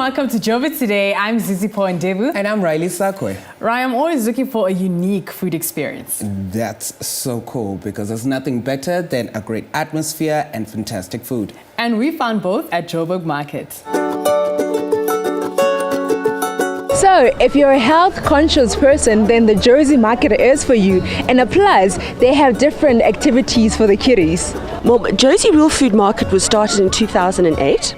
welcome to Joburg Today. I'm Zizi Ndevu. And I'm Riley Sakwe. Rai, I'm always looking for a unique food experience. That's so cool because there's nothing better than a great atmosphere and fantastic food. And we found both at Joburg Market. So, if you're a health-conscious person, then the Jersey Market is for you. And plus, they have different activities for the kiddies. Well, Jersey Real Food Market was started in 2008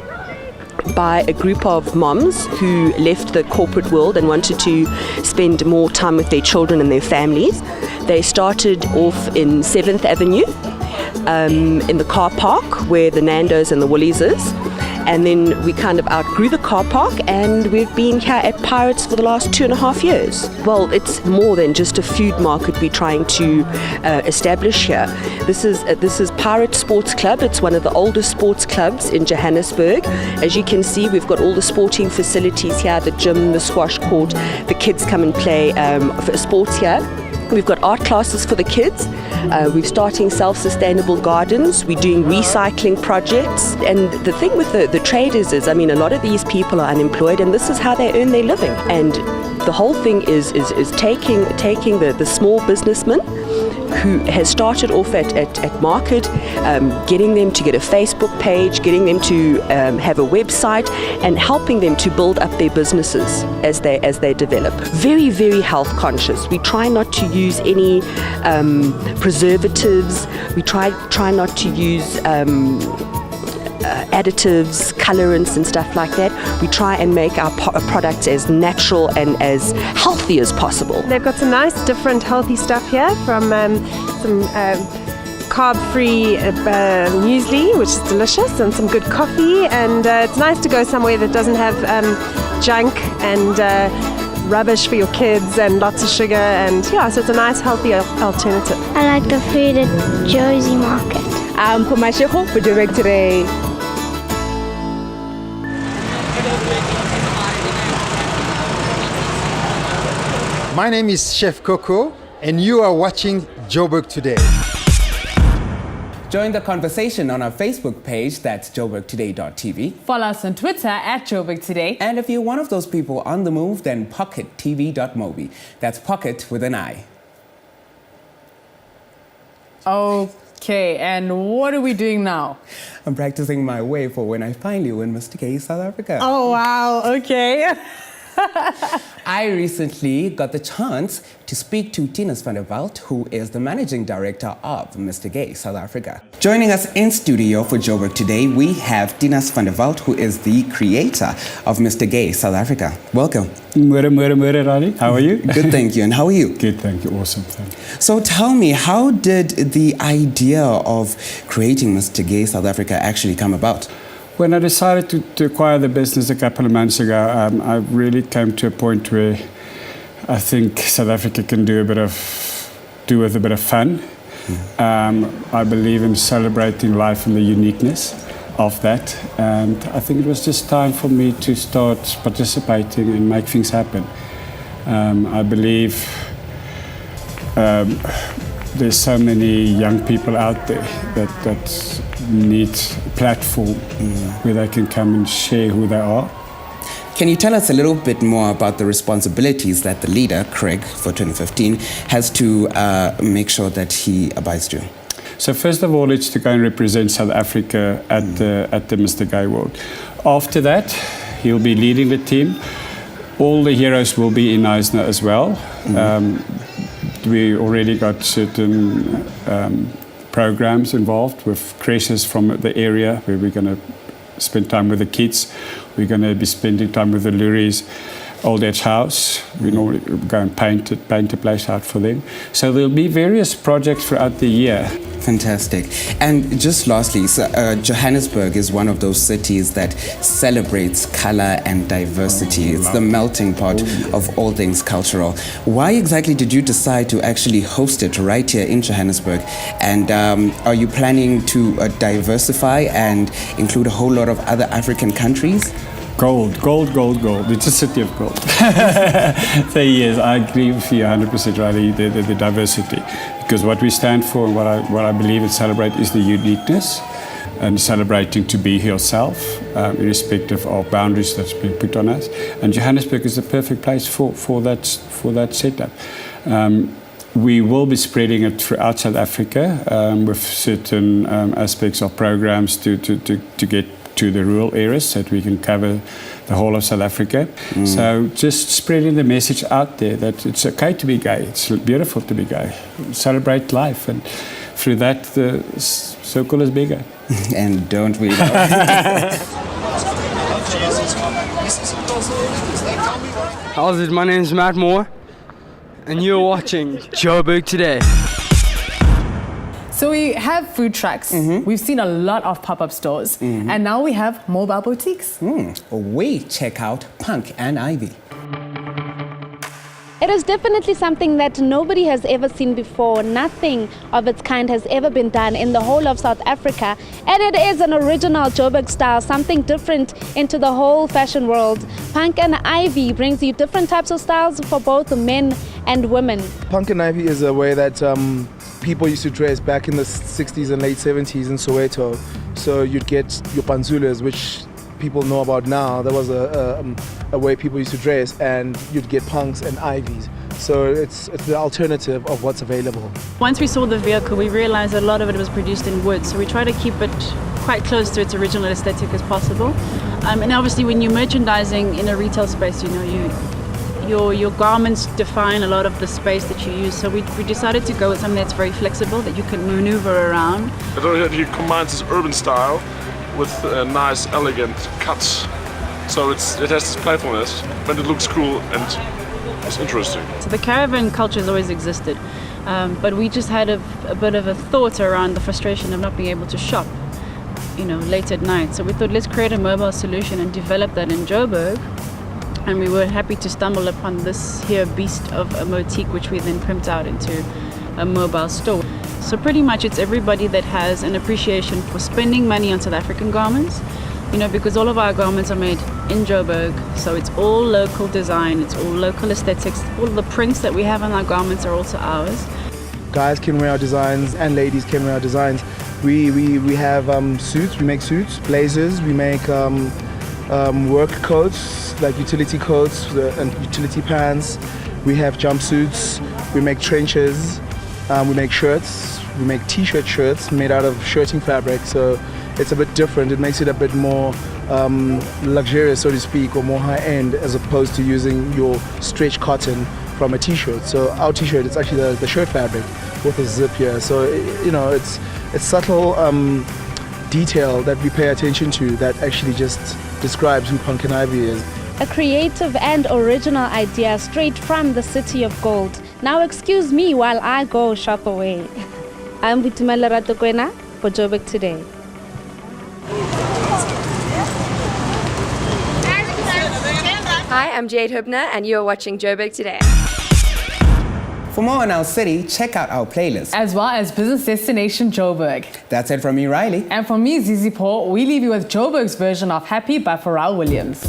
by a group of moms who left the corporate world and wanted to spend more time with their children and their families. They started off in 7th Avenue in the car park where the Nando's and the Woolies is. And then we kind of outgrew the car park and we've been here at Pirates for the last 2.5 years. Well, it's more than just a food market we're trying to establish here. This is Pirate Sports Club. It's one of the oldest sports clubs in Johannesburg. As you can see, we've got all the sporting facilities here, the gym, the squash court. The kids come and play sports here. We've got art classes for the kids. We're starting self-sustainable gardens. We're doing recycling projects. And the thing with the traders is, I mean, a lot of these people are unemployed and this is how they earn their living. And the whole thing is taking the small businessman who has started off at market, getting them to get a Facebook page, getting them to have a website, and helping them to build up their businesses as they develop. Very, very health conscious. We try not to use any preservatives. We try not to use additives, colorants and stuff like that. We try and make our products as natural and as healthy as possible. They've got some nice different healthy stuff here from some carb-free muesli, which is delicious, and some good coffee, and it's nice to go somewhere that doesn't have junk and rubbish for your kids and lots of sugar, and yeah, so it's a nice healthy alternative. I like the food at Jersey Market. I'm Komashiko for Joburg Today. My name is Chef Coco, and you are watching Joburg Today. Join the conversation on our Facebook page, that's joburgtoday.tv. Follow us on Twitter at Joburg Today. And if you're one of those people on the move, then pockettv.mobi. That's pocket with an I. Okay, and what are we doing now? I'm practicing my way for when I finally win Mr. Gay South Africa. Oh, wow, okay. I recently got the chance to speak to Tinus van der Walt, who is the managing director of Mr. Gay South Africa. Joining us in studio for Joburg Today, we have Tinus van der Walt, who is the creator of Mr. Gay South Africa. Welcome. Rani. How are you? Good, thank you. And how are you? Good, thank you. Awesome, thank you. So tell me, how did the idea of creating Mr. Gay South Africa actually come about? When I decided to acquire the business a couple of months ago, I really came to a point where I think South Africa can do with a bit of fun. I believe in celebrating life and the uniqueness of that, and I think it was just time for me to start participating and make things happen. I believe there's so many young people out there that need a platform where they can come and share who they are. Can you tell us a little bit more about the responsibilities that the leader, Craig, for 2015, has to make sure that he abides to? So first of all, it's to go and represent South Africa at the Mr. Gay World. After that, he'll be leading the team. All the heroes will be in Eisner as well. We already got certain programs involved with creches from the area where we're going to spend time with the kids. We're going to be spending time with the Luries Old Age House. We normally go and paint a place out for them. So there'll be various projects throughout the year. Fantastic. And just lastly, Johannesburg is one of those cities that celebrates color and diversity. It's the melting pot of all things cultural. Why exactly did you decide to actually host it right here in Johannesburg? And are you planning to diversify and include a whole lot of other African countries? Gold. It's a city of gold. So yes, I agree with you 100%, Riley, the diversity. Because what we stand for and what I believe and celebrate is the uniqueness. and celebrating to be yourself, irrespective of boundaries that's been put on us. And Johannesburg is the perfect place for that setup. We will be spreading it throughout South Africa with certain aspects of programs to get to the rural areas so that we can cover the whole of South Africa. So just spreading the message out there that it's okay to be gay, it's beautiful to be gay, celebrate life, and through that the circle is bigger. And don't we? How's it? My name's Matt Moore, and you're watching Joburg Today. So we have food trucks. We've seen a lot of pop-up stores. And now we have mobile boutiques. We check out Punk and Ivy. It is definitely something that nobody has ever seen before. Nothing of its kind has ever been done in the whole of South Africa. And it is an original Joburg style, something different into the whole fashion world. Punk and Ivy brings you different types of styles for both men and women. Punk and Ivy is a way that people used to dress back in the 60s and late 70s in Soweto. So you'd get your panzulas, which people know about now. There was a way people used to dress, and you'd get punks and ivies. So it's the alternative of what's available. Once we saw the vehicle, we realized a lot of it was produced in wood. So we try to keep it quite close to its original aesthetic as possible. And obviously when you're merchandising in a retail space, you know, your garments define a lot of the space that you use. So we decided to go with something that's very flexible, that you can maneuver around. He combines this urban style with nice, elegant cuts. So it has this playfulness, but it looks cool and it's interesting. So the caravan culture has always existed, but we just had a bit of a thought around the frustration of not being able to shop, you know, late at night. So we thought, let's create a mobile solution and develop that in Joburg. And we were happy to stumble upon this here beast of a boutique, which we then pimped out into a mobile store. So pretty much it's everybody that has an appreciation for spending money on South African garments, you know, because all of our garments are made in Joburg, so it's all local design, it's all local aesthetics. All the prints that we have on our garments are also ours. Guys can wear our designs and ladies can wear our designs. We have suits, we make suits, blazers, we make work coats, like utility coats and utility pants. We have jumpsuits, we make trenches, we make shirts, we make t-shirt shirts made out of shirting fabric. So it's a bit different. It makes it a bit more luxurious, so to speak, or more high-end, as opposed to using your stretch cotton from a t-shirt. So our t-shirt, it's actually the shirt fabric with a zip here. So you know, it's subtle detail that we pay attention to that actually just describes who Punk and Ivy is. A creative and original idea straight from the City of Gold. Now excuse me while I go shop away. I'm Vitumela Ratokwena for Joburg Today. Hi, I'm Jade Hubner and you're watching Joburg Today. For more on our city, check out our playlist. As well as Business Destination Joburg. That's it from me, Riley. And from me, Zizi Paul, we leave you with Joburg's version of Happy by Pharrell Williams.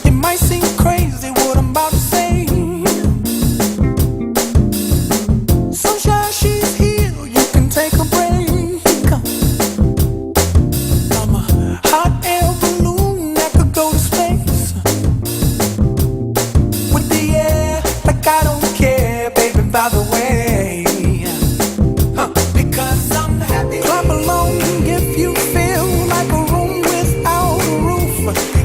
It might seem crazy what I'm about to say. Sunshine, she's here, you can take a break. I'm a hot air balloon that could go to space. With the air, like I don't care, baby, by the way. Because I'm happy. Clap along if you feel like a room without a roof.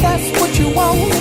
that's what you want.